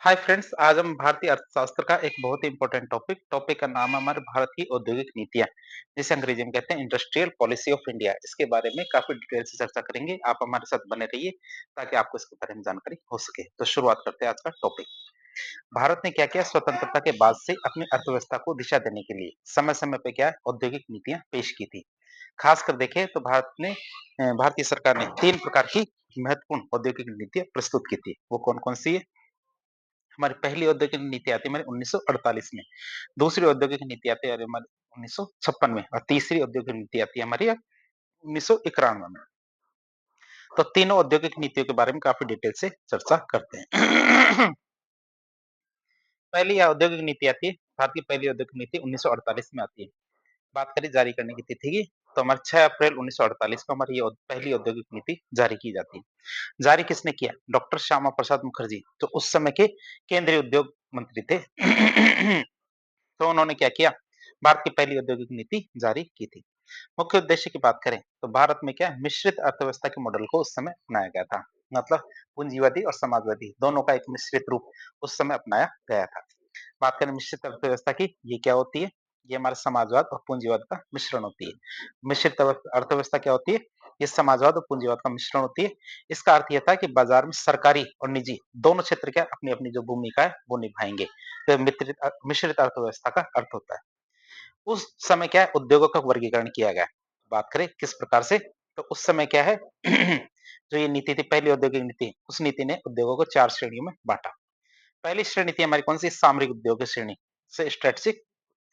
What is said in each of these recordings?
Hi friends, आज हम भारतीय अर्थशास्त्र का एक बहुत ही इंपॉर्टेंट टॉपिक का नाम है हमारे भारत की औद्योगिक नीतियां, जिसे अंग्रेजी में कहते हैं इंडस्ट्रियल पॉलिसी ऑफ इंडिया। इसके बारे में काफी डिटेल से चर्चा करेंगे। आप हमारे साथ बने रहिए ताकि आपको इसके बारे में जानकारी हो सके। तो शुरुआत करते हैं आज का टॉपिक। भारत ने क्या किया, स्वतंत्रता के बाद से अपनी अर्थव्यवस्था को दिशा देने के लिए समय समय पे क्या है, औद्योगिक नीतियां पेश की थी। खासकर देखें तो भारतीय सरकार ने 3 प्रकार की महत्वपूर्ण औद्योगिक नीतियां प्रस्तुत की थी। वो कौन कौन सी है? हमारी पहली औद्योगिक नीति आती है हमारी 1948 में, दूसरी औद्योगिक नीति आती है हमारी 1956 में और तीसरी औद्योगिक नीति आती है हमारी 1991 में। तो तीनों औद्योगिक नीतियों के बारे में काफी डिटेल से चर्चा करते हैं। पहली औद्योगिक नीति आती है, भारत की पहली औद्योगिक नीति 1948 में आती है। बात करें जारी करने की तिथि की, तो हमारे 6 अप्रैल 1948 को हमारी ये पहली औद्योगिक नीति जारी की जाती है। जारी किसने किया? डॉक्टर श्यामा प्रसाद मुखर्जी, जो उस समय के केंद्रीय उद्योग मंत्री थे। तो उन्होंने क्या किया, भारत की पहली औद्योगिक नीति जारी की थी। मुख्य उद्देश्य की बात करें तो भारत में क्या मिश्रित अर्थव्यवस्था के मॉडल को उस समय अपनाया गया था। मतलब पूंजीवादी और समाजवादी दोनों का एक मिश्रित रूप उस समय अपनाया गया था। बात करें मिश्रित अर्थव्यवस्था की, ये क्या होती है? ये हमारा समाजवाद और पूंजीवाद का मिश्रण होती है। मिश्रित अर्थव्यवस्था क्या होती है? ये समाजवाद और पूंजीवाद का मिश्रण होती है। इसका अर्थ यह था कि बाजार में सरकारी और निजी दोनों क्षेत्र क्या अपनी अपनी जो भूमिका है वो निभाएंगे। तो मिश्रित अर्थव्यवस्था का अर्थ होता है। उस समय क्या है, उद्योगों का वर्गीकरण किया गया। बात करें किस प्रकार से, तो उस समय क्या है, जो ये नीति थी पहली औद्योगिक नीति, उस नीति ने उद्योगों को 4 श्रेणियों में बांटा। पहली श्रेणी थी हमारी कौन सी? सामरिक उद्योग की श्रेणी, से स्ट्रेटेजिक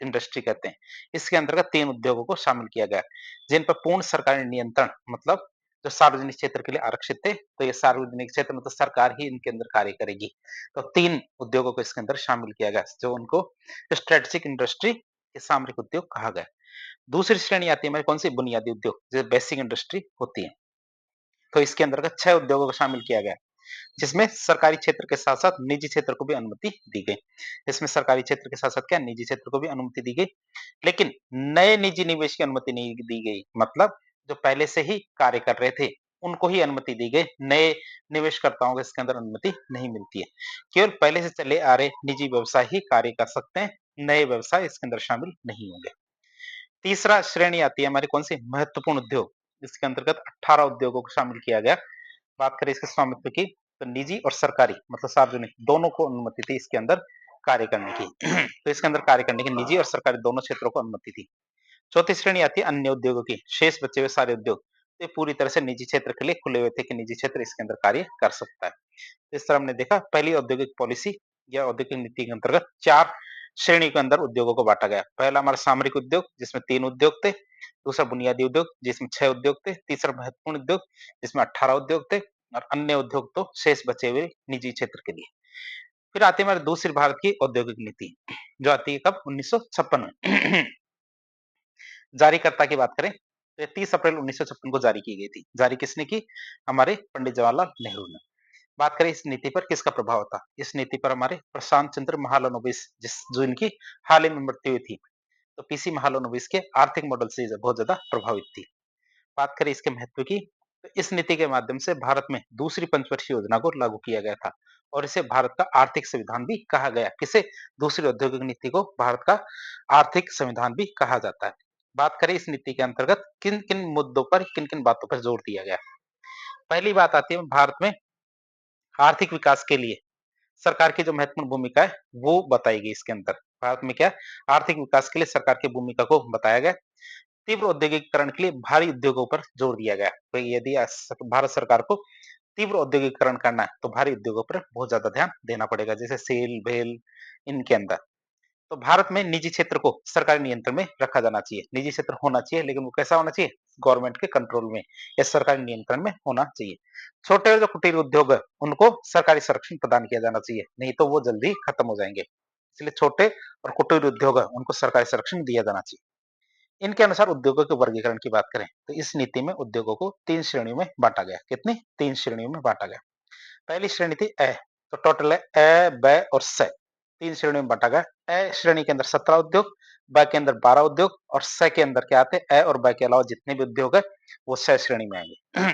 इंडस्ट्री कहते हैं। इसके अंतर्गत 3 उद्योगों को शामिल किया गया, जिन पर पूर्ण सरकारी नियंत्रण, मतलब जो सार्वजनिक क्षेत्र के लिए आरक्षित थे, तो ये सार्वजनिक क्षेत्र मतलब सरकार ही इनके अंदर कार्य करेगी। तो 3 उद्योगों को इसके अंदर शामिल किया गया, जो उनको स्ट्रेटेजिक इंडस्ट्री के सामरिक उद्योग कहा गया। दूसरी श्रेणी आती है हमारी कौन सी? बुनियादी उद्योग, जो बेसिक इंडस्ट्री होती है। तो इसके अंतर्गत 6 उद्योगों को शामिल किया गया, जिसमें सरकारी क्षेत्र के साथ-साथ निजी क्षेत्र को भी अनुमति दी गई। इसमें सरकारी क्षेत्र के साथ-साथ क्या निजी क्षेत्र को भी अनुमति दी गई, लेकिन नए निजी निवेश की अनुमति नहीं दी गई। मतलब जो पहले से ही कार्य कर रहे थे, उनको ही अनुमति दी गई। नए निवेशकर्ताओं को इसके अंदर अनुमति नहीं मिलती है। केवल पहले से चले आ रहे निजी व्यवसाय ही कार्य कर सकते हैं, नए व्यवसाय इसके अंदर शामिल नहीं होंगे। तीसरा श्रेणी आती है हमारी कौन सी? महत्वपूर्ण उद्योग। इसके अंतर्गत 18 उद्योगों को शामिल किया गया। बात करें इसके स्वामित्व की, तो निजी और सरकारी मतलब सार्वजनिक दोनों को अनुमति थी इसके अंदर कार्य करने की। तो इसके अंदर कार्य करने की निजी और सरकारी दोनों क्षेत्रों को अनुमति थी। चौथी श्रेणी आती है अन्य उद्योगों की, शेष बचे हुए सारे उद्योग ये पूरी तरह से निजी क्षेत्र के लिए खुले हुए थे कि निजी क्षेत्र इसके अंदर कार्य कर सकता है। इस तरह हमने देखा पहली औद्योगिक पॉलिसी या औद्योगिक नीति के अंतर्गत 4 श्रेणी के अंदर उद्योगों को बांटा गया। पहला हमारा सामरिक उद्योग, जिसमें 3 उद्योग थे। दूसरा बुनियादी उद्योग, जिसमें 6 उद्योग थे। तीसरा महत्वपूर्ण उद्योग, जिसमें 18 उद्योग थे। और अन्य उद्योग तो शेष बचे हुए निजी क्षेत्र के लिए। फिर आती है हमारी दूसरी भारत की औद्योगिक नीति, जो आती है कब? 1956 में। जारीकर्ता की बात करें तो ये 30 अप्रैल 1956 को जारी की गई थी। जारी किसने की? हमारे पंडित जवाहरलाल नेहरू ने। बात करें इस नीति पर किसका प्रभाव था? इस नीति पर हमारे प्रशांत चंद्र महालनोबिस, जो इनकी हाल ही में मृत्यु हुई थी, तो पीसी महालनोबिस के आर्थिक मॉडल से बहुत ज्यादा प्रभावित थी। बात करें इसके महत्व की, तो इस नीति के माध्यम से भारत में दूसरी पंचवर्षीय योजना को लागू किया गया था और इसे भारत का आर्थिक संविधान भी कहा गया। किसे? दूसरी औद्योगिक नीति को भारत का आर्थिक संविधान भी कहा जाता है। बात करें इस नीति के अंतर्गत किन किन मुद्दों पर, किन किन बातों पर जोर दिया गया। पहली बात आती है भारत में आर्थिक विकास के लिए सरकार की जो महत्वपूर्ण भूमिका है वो बताई गई। इसके अंदर भारत में क्या आर्थिक विकास के लिए सरकार की भूमिका को बताया गया। तीव्र औद्योगिकरण के लिए भारी उद्योगों पर जोर दिया गया। तो यदि भारत सरकार को तीव्र औद्योगिकरण करना है तो भारी उद्योगों पर बहुत ज्यादा ध्यान देना पड़ेगा, जैसे सेल भेल इनके अंदर। तो भारत में निजी क्षेत्र को सरकारी नियंत्रण में रखा जाना चाहिए। निजी क्षेत्र होना चाहिए, लेकिन वो कैसा होना चाहिए? गवर्नमेंट के कंट्रोल में या सरकारी नियंत्रण में होना चाहिए। छोटे और जो कुटीर उद्योग है उनको सरकारी संरक्षण प्रदान किया जाना चाहिए, नहीं तो वो जल्दी खत्म हो जाएंगे। इसलिए छोटे और कुटीर उद्योग है उनको सरकारी संरक्षण दिया जाना चाहिए। इनके अनुसार उद्योगों के वर्गीकरण की बात करें तो इस नीति में उद्योगों को 3 श्रेणियों में बांटा गया। कितनी? 3 श्रेणियों में बांटा गया। पहली श्रेणी थी अ, तो टोटल है अ, ब और स। 3 श्रेणियों में बांटा गया। अ श्रेणी के अंदर 17 उद्योग, ब के अंदर 12 उद्योग और स के अंदर क्या आते हैं? अ और ब के अलावा जितने भी उद्योग है वो स श्रेणी में आएंगे।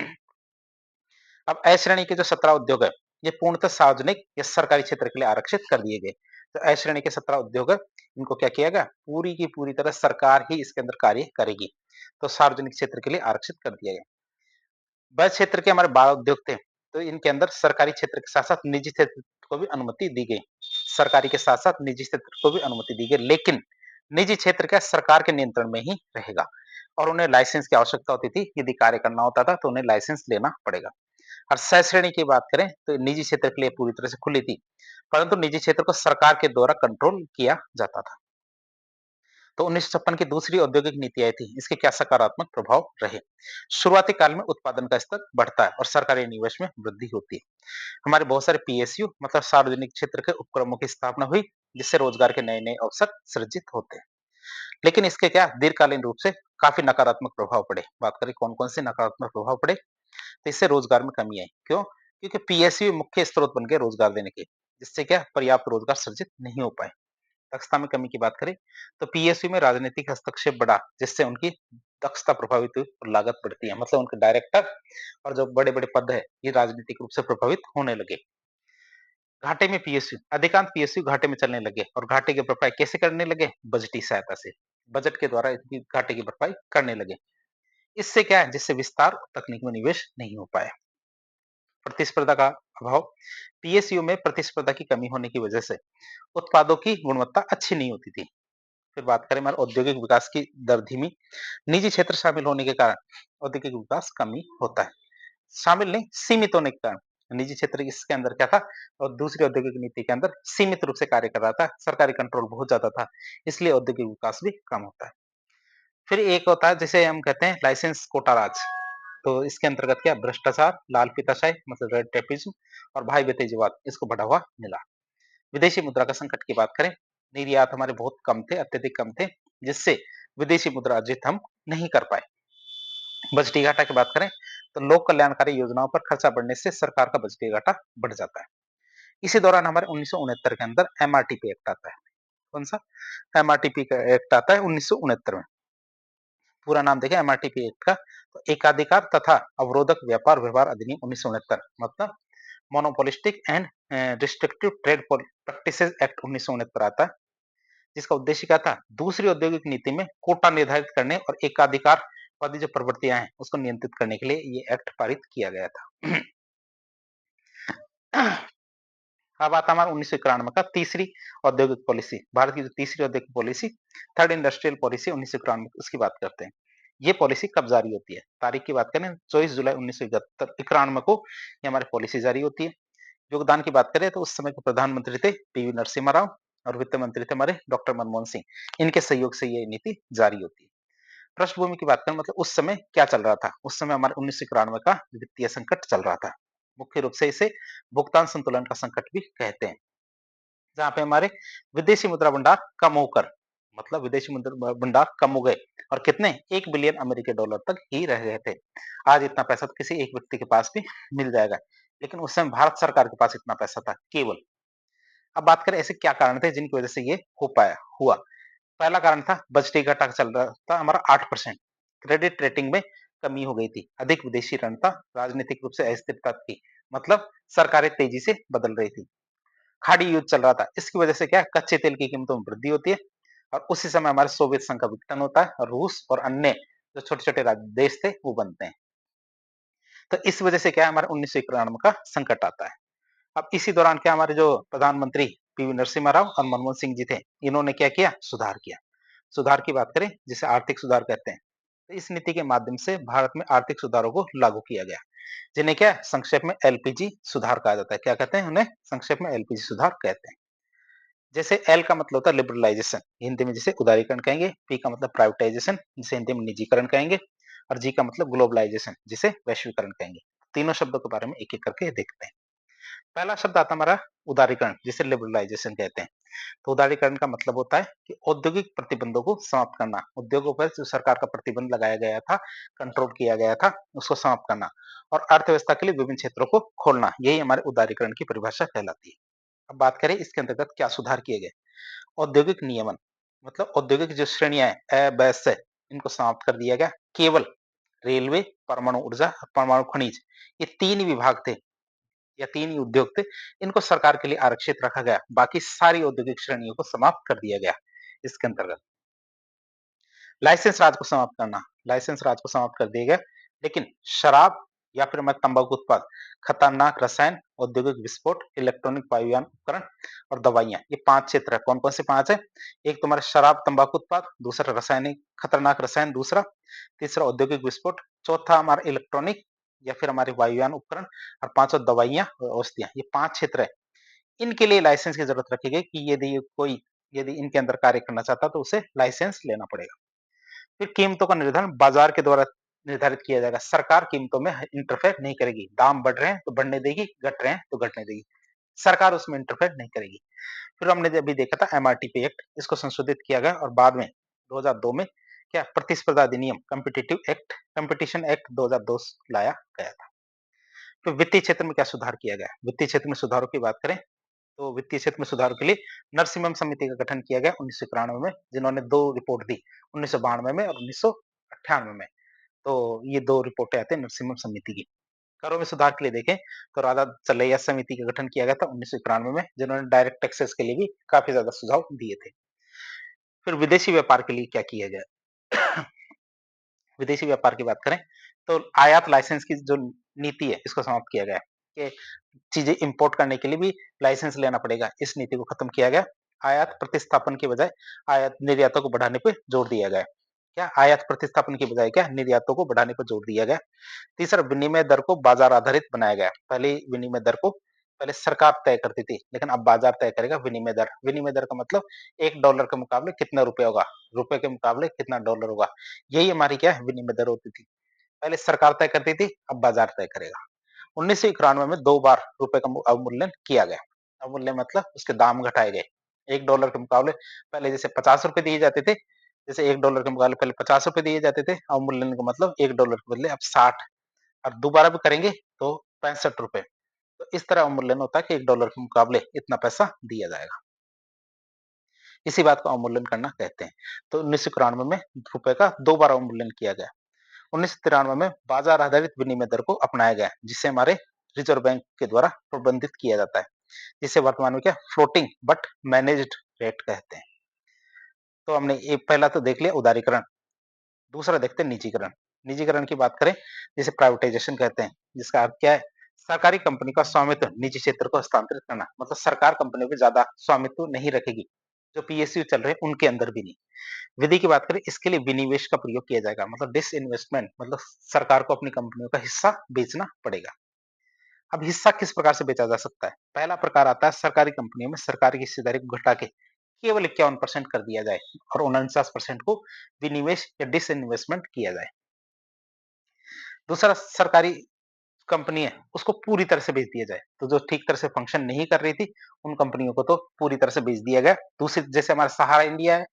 अब अ श्रेणी के जो 17 उद्योग है ये पूर्णतः सार्वजनिक या सरकारी क्षेत्र के लिए आरक्षित कर दिए गए। तो ए श्रेणी के 17 उद्योग है, इनको क्या किया गया? पूरी की पूरी तरह सरकार ही इसके अंदर कार्य करेगी। तो सार्वजनिक क्षेत्र के लिए आरक्षित कर दिया गया। ब क्षेत्र के हमारे 12 उद्योग थे, तो इनके अंदर सरकारी क्षेत्र के साथ-साथ निजी क्षेत्र को भी अनुमति दी गई। सरकारी के साथ-साथ निजी क्षेत्र को भी अनुमति दी गई, लेकिन निजी क्षेत्र क्या सरकार के नियंत्रण में ही रहेगा और उन्हें लाइसेंस की आवश्यकता होती थी। यदि कार्य करना होता था, तो उन्हें लाइसेंस लेना पड़ेगा। और स श्रेणी की बात करें, तो निजी क्षेत्र के लिए पूरी तरह से खुली थी, परंतु निजी क्षेत्र को सरकार के द्वारा कंट्रोल किया जाता था। तो 1956 की दूसरी औद्योगिक नीति आई थी। इसके क्या सकारात्मक प्रभाव रहे? शुरुआती काल में उत्पादन का स्तर बढ़ता है और सरकारी निवेश में वृद्धि होती है। हमारे बहुत सारे पीएसयू मतलब सार्वजनिक क्षेत्र के उपक्रमों की स्थापना हुई, जिससे रोजगार के नए-नए अवसर सृजित होते हैं। लेकिन इसके क्या दीर्घकालीन रूप से काफी नकारात्मक प्रभाव पड़े। बात करें कौन-कौन से नकारात्मक प्रभाव पड़े? तो इससे रोजगार में कमी आई। क्यों? क्योंकि पीएसयू मुख्य स्रोत बन गए रोजगार देने के, जिससे क्या पर्याप्त रोजगार सृजित नहीं हो पाए। दक्षता में कमी की बात करें, तो पीएसयू में राजनीतिक हस्तक्षेप बढ़ा, जिससे उनकी दक्षता प्रभावित हुई और लागत बढ़ती है। मतलब उनके डायरेक्टर और जो बड़े-बड़े पद है, ये राजनीतिक रूप से प्रभावित होने लगे। घाटे में पीएसयू, अधिकांश पीएसयू घाटे में चलने लगे और घाटे की भरपाई कैसे करने लगे? बजटीय सहायता से। बजट के द्वारा इसकी घाटे की भरपाई करने लगे। इससे क्या है? जिससे विस्तार और तकनीक में निवेश नहीं हो पाया। प्रतिस्पर्धा का अभाव, पीएसयू में प्रतिस्पर्धा की कमी होने की वजह से उत्पादों की गुणवत्ता अच्छी नहीं होती थी। फिर बात करें हमारे औद्योगिक विकास की दर धीमी, निजी क्षेत्र शामिल होने के कारण औद्योगिक विकास कमी होता है। शामिल नहीं, सीमित होने के कारण निजी क्षेत्र इसके अंदर क्या था और दूसरी औद्योगिक नीति के अंदर सीमित रूप से कार्य कर रहा था, सरकारी कंट्रोल बहुत ज्यादा था, इसलिए औद्योगिक विकास भी कम होता है। फिर एक होता है जिसे हम कहते हैं लाइसेंस कोटा राज। तो इसके अंतर्गत क्या भ्रष्टाचार, लाल फीताशाही मतलब रेड टेपिज्म और भाई भतीजावाद, इसको बढ़ावा मिला। विदेशी मुद्रा का संकट की बात करें, निर्यात हमारे बहुत कम थे, अत्यधिक कम थे, जिससे विदेशी मुद्रा अर्जित हम नहीं कर पाए। बजटीय घाटा की बात करें, तो लोक कल्याणकारी योजनाओं पर खर्चा बढ़ने से सरकार का बजटीय घाटा बढ़ जाता है। इसी दौरान हमारे 1969 के अंदर एमआरटीपी एक्ट आता है। कौन सा? एमआरटीपी का एक्ट आता है 1969 में। पूरा नाम देखें एमआरटीपी एक्ट का, तो एकाधिकार तथा अवरोधक व्यापार व्यवहार अधिनियम 1969 मतलब monopolistic and restrictive trade practices act 1969 आता है, जिसका उद्देश्य क्या था? दूसरी औद्योगिक नीति में कोटा निर्धारित करने और एकाधिकार वादी जो प्रवृत्तियां हैं उसको नियंत्रित करने के लिए ये एक्ट पारित किया गया था। अब आता हमारा 1991 का तीसरी औद्योगिक पॉलिसी, भारत की जो तीसरी औद्योगिक पॉलिसी, थर्ड इंडस्ट्रियल पॉलिसी 1991, उसकी बात करते हैं। ये पॉलिसी कब जारी होती है? तारीख की बात करें 24 जुलाई 1991 को ये हमारी पॉलिसी जारी होती है। योगदान की बात करें तो उस समय के प्रधानमंत्री थे पीवी नरसिम्हा राव और वित्त मंत्री थे हमारे डॉक्टर मनमोहन सिंह। इनके सहयोग से ये नीति जारी होती है। पृष्ठभूमि की बात करें मतलब उस समय क्या चल रहा था? उस समय हमारे 1991 का वित्तीय संकट चल रहा था। मुख्य रूप से इसे भुगतान संतुलन का संकट भी कहते हैं, जहाँ पे हमारे विदेशी मुद्रा भंडार कम होकर मतलब विदेशी मुद्रा भंडार कम हो गए और कितने 1 बिलियन अमेरिकी डॉलर तक ही रह गए थे। आज इतना पैसा तो किसी एक व्यक्ति के पास भी मिल जाएगा, लेकिन उस समय भारत सरकार के पास इतना पैसा था केवल। अब बात करें ऐसे क्या कारण थे जिनकी वजह से ये हो पाया हुआ। पहला कारण था बजटीय घाटा चल रहा था हमारा 8%। क्रेडिट रेटिंग में कमी हो गई थी, अधिक विदेशी ऋण था, राजनीतिक रूप से अस्थिरता थी, मतलब सरकारें तेजी से बदल रही थी। खाड़ी युद्ध चल रहा था, इसकी वजह से क्या है कच्चे तेल की कीमतों में वृद्धि होती है और उसी समय हमारे सोवियत संघ का विघटन होता है और रूस और अन्य जो छोटे-छोटे देश थे वो बनते हैं। तो इस वजह से क्या है हमारे 1991 का संकट आता है। अब इसी दौरान क्या हमारे जो प्रधानमंत्री पीवी नरसिम्हा राव और मनमोहन सिंह जी थे, इन्होंने क्या किया? सुधार किया। सुधार की बात करें जिसे आर्थिक सुधार कहते हैं, तो इस नीति के माध्यम से भारत में आर्थिक सुधारों को लागू किया गया, जिन्हें क्या संक्षेप में एलपीजी सुधार कहा जाता है। क्या कहते हैं उन्हें? संक्षेप में एलपीजी सुधार कहते हैं। जैसे एल का मतलब होता है लिबरलाइजेशन, हिंदी में जिसे उदारीकरण कहेंगे, पी का मतलब प्राइवेटाइजेशन, जिसे हिंदी में निजीकरण कहेंगे, और जी का मतलब ग्लोबलाइजेशन, जिसे वैश्वीकरण कहेंगे। तीनों शब्दों के बारे में एक-एक करके देखते हैं। पहला शब्द आता है हमारा उदारीकरण, जिसे लिबरलाइजेशन कहते हैं। तो उदारीकरण का मतलब होता है कि औद्योगिक प्रतिबंधों को समाप्त करना, उद्योगों पर जो सरकार का प्रतिबंध लगाया गया था, कंट्रोल किया गया था, उसको समाप्त करना और अर्थव्यवस्था के लिए विभिन्न क्षेत्रों को खोलना, यही हमारे उदारीकरण की परिभाषा कहलाती है। अब बात करें इसके अंतर्गत क्या सुधार किए गए। औद्योगिक नियमन मतलब औद्योगिक जो श्रेणियां हैं अ, ब, स, इनको समाप्त कर दिया गया। केवल रेलवे, परमाणु ऊर्जा, परमाणु खनिज, ये तीन विभाग थे या 3 ही उद्योग थे, इनको सरकार के लिए आरक्षित रखा गया। बाकी सारी औद्योगिक श्रेणियों को समाप्त कर दिया गया इसके अंतर्गत। लाइसेंस राज को समाप्त करना, लाइसेंस राज को समाप्त कर दिया गया, लेकिन शराब या फिर हमारे तंबाकू उत्पाद, खतरनाक रसायन, औद्योगिक विस्फोट, इलेक्ट्रॉनिक वायुयान उपकरण और दवाइयाँ, ये 5 क्षेत्र है। कौन-कौन से 5 है? एक तुम्हारा शराब, तंबाकू उत्पाद, दूसरा रासायनिक खतरनाक रसायन दूसरा, तीसरा औद्योगिक विस्फोट, चौथा हमारा इलेक्ट्रॉनिक या फिर हमारे वायुयान उपकरण और पाँचवाँ दवाइयाँ और औषधियाँ, ये 5 क्षेत्र है। इनके लिए लाइसेंस की ज़रूरत रखी गई कि यदि इनके अंदर कार्य करना चाहता है तो उसे लाइसेंस लेना पड़ेगा। फिर कीमतों का निर्धारण बाजार के द्वारा निर्धारित किया जाएगा। सरकार कीमतों में इंटरफेयर नहीं करेगी। दाम बढ़ रहे हैं तो बढ़ने देगी, घट रहे हैं तो घटने देगी। सरकार उसमें इंटरफेयर नहीं करेगी। फिर हमने अभी देखा था एमआरटीपी एक्ट, इसको संशोधित किया गया और बाद में 2002 में क्या प्रतिस्पर्धा अधिनियम कॉम्पिटिटिव एक्ट, कॉम्पिटिशन एक्ट 2002 लाया गया था। तो वित्तीय क्षेत्र में क्या सुधार किया गया? वित्तीय क्षेत्र में सुधारों की बात करें तो वित्तीय क्षेत्र में सुधार के लिए नरसिम्हम समिति का गठन किया गया 1991 में, जिन्होंने 2 रिपोर्ट दी, 1992 में और 1998 में। तो ये 2 रिपोर्टें आती हैं नरसिम्हम समिति की। करों में सुधार के लिए देखें तो राधा चलैया समिति का गठन किया गया था 1991 में, जिन्होंने डायरेक्ट टैक्सेस के लिए भी काफ़ी ज़्यादा सुझाव दिए थे। फिर विदेशी व्यापार के लिए क्या किया गया? विदेशी व्यापार की बात करें तो आयात लाइसेंस की जो नीति है, इसको समाप्त किया गया है कि चीजें इंपोर्ट करने के लिए भी लाइसेंस लेना पड़ेगा। इस नीति को खत्म किया गया। आयात प्रतिस्थापन के बजाय आयात निर्यातों को बढ़ाने पे जोर दिया गया। क्या आयात प्रतिस्थापन की बजाय क्या निर्यातों को बढ़ाने पर जोर दिया गया। तीसरा, विनिमय दर को बाजार आधारित बनाया गया। पहले विनिमय दर को पहले सरकार तय करती थी, लेकिन अब बाजार तय करेगा विनिमय दर। विनिमय दर का मतलब $1 के मुकाबले कितना रुपए होगा, रुपए के मुकाबले कितना डॉलर होगा। यही हमारी क्या है विनिमय दर होती थी। पहले सरकार तय करती थी, अब बाजार तय करेगा। 1991 में 2 बार रुपए का अवमूल्यन किया गया। अवमूल्यन मतलब उसके दाम घटाए गए। $1 के मुकाबले पहले जैसे ₹50 दिए जाते थे, जैसे $1 के मुकाबले पहले ₹50 दिए जाते थे, अवमूल्यन का मतलब $1 के बदले अब 60 और दोबारा भी करेंगे तो ₹65। तो इस तरह अवमूल्यन होता है कि $1 के मुकाबले इतना पैसा दिया जाएगा। इसी बात को अवमूल्यन करना कहते हैं। तो 1991 में रुपए का 2 बार अवमूल्यन किया गया। 1993 में बाजार आधारित विनिमय दर को अपनाया गया, जिसे हमारे रिजर्व बैंक के द्वारा प्रबंधित किया जाता है, जिसे वर्तमान में क्या फ्लोटिंग बट मैनेज्ड रेट कहते हैं। तो हमने ये पहला तो देख लिया उदारीकरण। दूसरा देखते हैं निजीकरण। निजीकरण की बात करें जिसे प्राइवेटाइजेशन कहते हैं, जिसका अर्थ क्या है? सरकारी कंपनी का स्वामित्व निजी क्षेत्र को हस्तांतरित करना। मतलब सरकार कंपनियों पे ज्यादा स्वामित्व नहीं रखेगी। जो पीएसयू चल रहे हैं उनके अंदर भी नहीं। विधि की बात करें इसके लिए विनिवेश का प्रयोग किया जाएगा। मतलब डिसइन्वेस्टमेंट, मतलब सरकार को अपनी कंपनियों का हिस्सा बेचना पड़ेगा। अब हिस्सा किस प्रकार से बेचा जा सकता है? पहला प्रकार आता है सरकारी कंपनियों में सरकारी की हिस्सेदारी को घटा के केवल 51% कर दिया जाए और 49% को विनिवेश या डिसइन्वेस्टमेंट किया जाए। दूसरा, सरकारी कंपनी है उसको पूरी तरह से बेच दिया जाए। तो जो ठीक तरह से फंक्शन नहीं कर रही थी उन कंपनियों को तो पूरी तरह से बेच दिया गया। दूसरी जैसे हमारा सहारा इंडिया है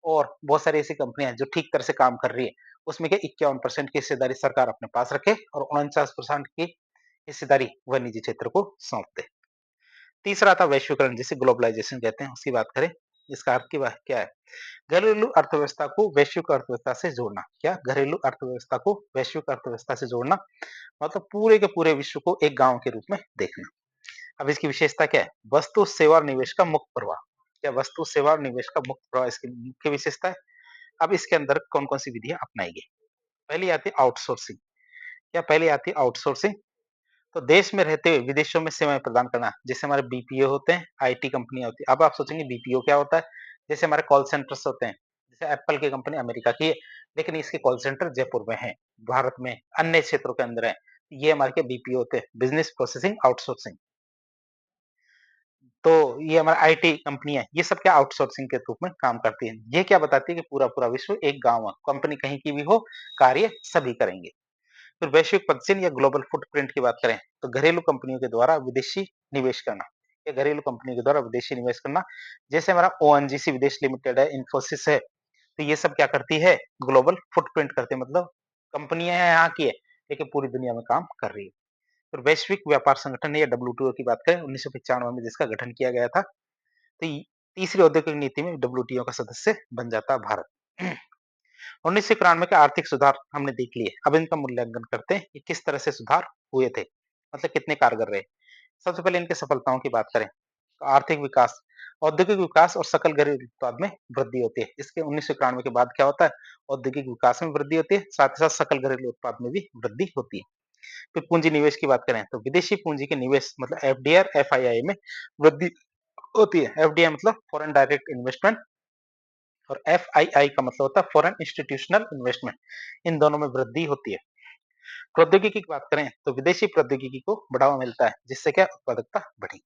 और बहुत सारी ऐसी कंपनियां हैं जो ठीक तरह से काम कर रही है, उसमें क्या 51% की हिस्सेदारी सरकार अपने पास रखे और 49% की हिस्सेदारी वह निजी क्षेत्र को सौंप दे। तीसरा था वैश्वीकरण, जिसे ग्लोबलाइजेशन कहते हैं, उसकी बात करें। इसका अर्थ की बात क्या है? घरेलू अर्थव्यवस्था को वैश्विक अर्थव्यवस्था से जोड़ना। क्या? घरेलू अर्थव्यवस्था को वैश्विक अर्थव्यवस्था से जोड़ना मतलब पूरे के पूरे विश्व को एक गांव के रूप में देखना। अब इसकी विशेषता क्या है? वस्तु सेवा और निवेश का मुक्त प्रवाह। क्या? वस्तु सेवा और निवेश का मुक्त प्रवाह इसकी मुख्य विशेषता है। अब इसके अंदर कौन कौन सी विधियां अपनाई गई? पहली आती है आउटसोर्सिंग। क्या? पहली आती है आउटसोर्सिंग। तो देश में रहते हुए विदेशों में सेवाएं प्रदान करना, जैसे हमारे बीपीओ होते हैं, आईटी कंपनियां होती है। अब आप सोचेंगे बीपीओ क्या होता है? जैसे हमारे कॉल सेंटर्स होते हैं, जैसे एप्पल की कंपनी अमेरिका की है, लेकिन इसके कॉल सेंटर जयपुर में है, भारत में अन्य क्षेत्रों के अंदर है। ये हमारे क्या बीपीओ होते हैं, बिजनेस प्रोसेसिंग आउटसोर्सिंग। तो ये हमारा आईटी कंपनियां, ये सब क्या आउटसोर्सिंग के रूप में काम करती है। ये क्या बताती है कि पूरा पूरा विश्व एक गांव है, कंपनी कहीं की भी हो, कार्य सभी करेंगे। फिर वैश्विक पदचिह्न या ग्लोबल फुटप्रिंट की बात करें तो घरेलू कंपनियों के द्वारा विदेशी निवेश करना। या घरेलू कंपनियों के द्वारा विदेशी निवेश करना, जैसे हमारा ओएनजीसी विदेश लिमिटेड है, इन्फोसिस है। तो ये सब क्या करती है? ग्लोबल फुटप्रिंट करते हैं, मतलब कंपनियां हैं यहाँ की है लेकिन पूरी दुनिया में काम कर रही है। फिर वैश्विक व्यापार संगठन या डब्ल्यूटीओ की बात करें 1995 में जिसका गठन किया गया था। तो तीसरी औद्योगिक नीति में डब्ल्यूटीओ का सदस्य बन जाता है भारत। 1991 के आर्थिक सुधार हमने देख लिए। अब इनका मूल्यांकन करते हैं कि किस तरह से सुधार हुए थे, मतलब कितने कारगर रहे। सबसे पहले इनकी सफलताओं की बात करें, तो आर्थिक विकास, औद्योगिक विकास और सकल घरेलू उत्पाद में वृद्धि होती है। इसके 1991 के बाद क्या होता है? औद्योगिक विकास में वृद्धि होती है, साथ ही साथ सकल घरेलू उत्पाद में भी वृद्धि होती है। फिर पूंजी निवेश की बात करें, तो विदेशी पूंजी के निवेश मतलब एफडीआई और एफआईआई में वृद्धि होती है। एफडीआई मतलब फॉरेन डायरेक्ट इन्वेस्टमेंट और एफआईआई का मतलब होता है फॉरेन इंस्टीट्यूशनल इन्वेस्टमेंट। इन दोनों में वृद्धि होती है। प्रौद्योगिकी की बात करें, तो विदेशी प्रौद्योगिकी को बढ़ावा मिलता है, जिससे क्या उत्पादकता बढ़ी।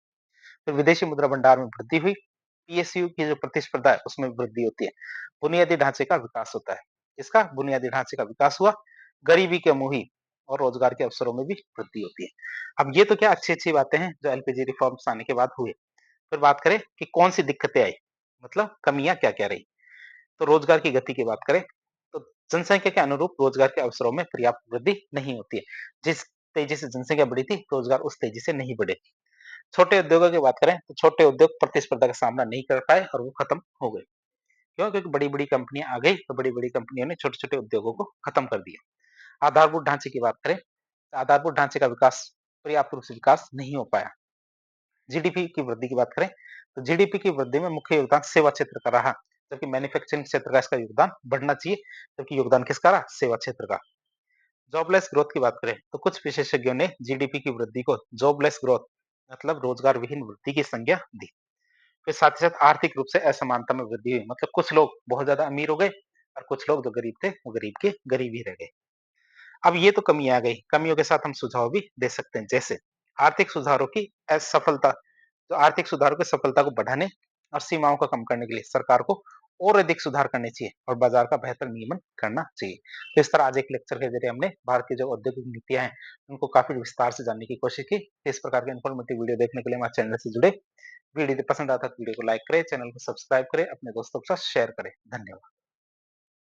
फिर विदेशी मुद्रा भंडार में वृद्धि हुई। पीएसयू की जो प्रतिस्पर्धा है उसमें वृद्धि होती है। बुनियादी ढांचे का विकास होता है। इसका बुनियादी ढांचे का विकास हुआ। गरीबी के मुही और रोजगार के अवसरों में भी वृद्धि होती है। अब ये तो क्या अच्छी अच्छी बातें हैं जो एलपीजी रिफॉर्म्स आने के बाद हुए। फिर बात करें कि कौन सी दिक्कतें आई, मतलब कमियां क्या क्या रही। तो रोजगार की गति की बात करें, तो जनसंख्या के अनुरूप रोजगार के अवसरों में पर्याप्त वृद्धि नहीं होती है। जिस तेजी से जनसंख्या बढ़ी थी, रोजगार उस तेजी से नहीं बढ़े। छोटे उद्योगों की बात करें, तो छोटे उद्योग प्रतिस्पर्धा का सामना नहीं कर पाए और वो खत्म हो गए। क्यों? क्योंकि बड़ी-बड़ी कंपनियां आ गई, तो बड़ी-बड़ी कंपनियों ने छोटे-छोटे उद्योगों को खत्म कर दिया। आधारभूत ढांचे की बात करें, तो आधारभूत ढांचे का विकास पर्याप्त रूप से विकास नहीं हो पाया। जीडीपी की वृद्धि की बात करें, तो जीडीपी की वृद्धि में मुख्य योगदान सेवा क्षेत्र का रहा, जबकि मैन्युफैक्चरिंग क्षेत्र का इसका योगदान बढ़ना चाहिए, जबकि योगदान किसका रहा? सेवा क्षेत्र का। जॉबलेस ग्रोथ की बात करें, तो कुछ विशेषज्ञों ने जीडीपी की वृद्धि को जॉबलेस ग्रोथ मतलब रोजगार विहीन वृद्धि की संज्ञा दी। फिर साथ ही साथ आर्थिक रूप से असमानता में वृद्धि हुई, मतलब कुछ लोग बहुत ज्यादा अमीर हो गए और कुछ लोग जो गरीब थे वो गरीब के गरीब ही रह गए। अब ये तो कमी आ गई, कमियों के साथ हम सुझाव भी दे सकते हैं, जैसे आर्थिक सुधारों की असफलता, तो आर्थिक सुधारों की सफलता को बढ़ाने और सीमाओं को कम करने के लिए सरकार को और अधिक सुधार करने चाहिए और बाजार का बेहतर नियमन करना चाहिए। तो इस तरह आज एक लेक्चर के जरिए हमने भारत की जो औद्योगिक नीतियां हैं उनको काफी विस्तार से जानने की कोशिश की। इस प्रकार के इन्फॉर्मेटिव वीडियो देखने के लिए हमारे चैनल से जुड़े। वीडियो यदि पसंद आता है तो वीडियो को लाइक करें, चैनल को सब्सक्राइब करें, अपने दोस्तों के साथ शेयर करें। धन्यवाद।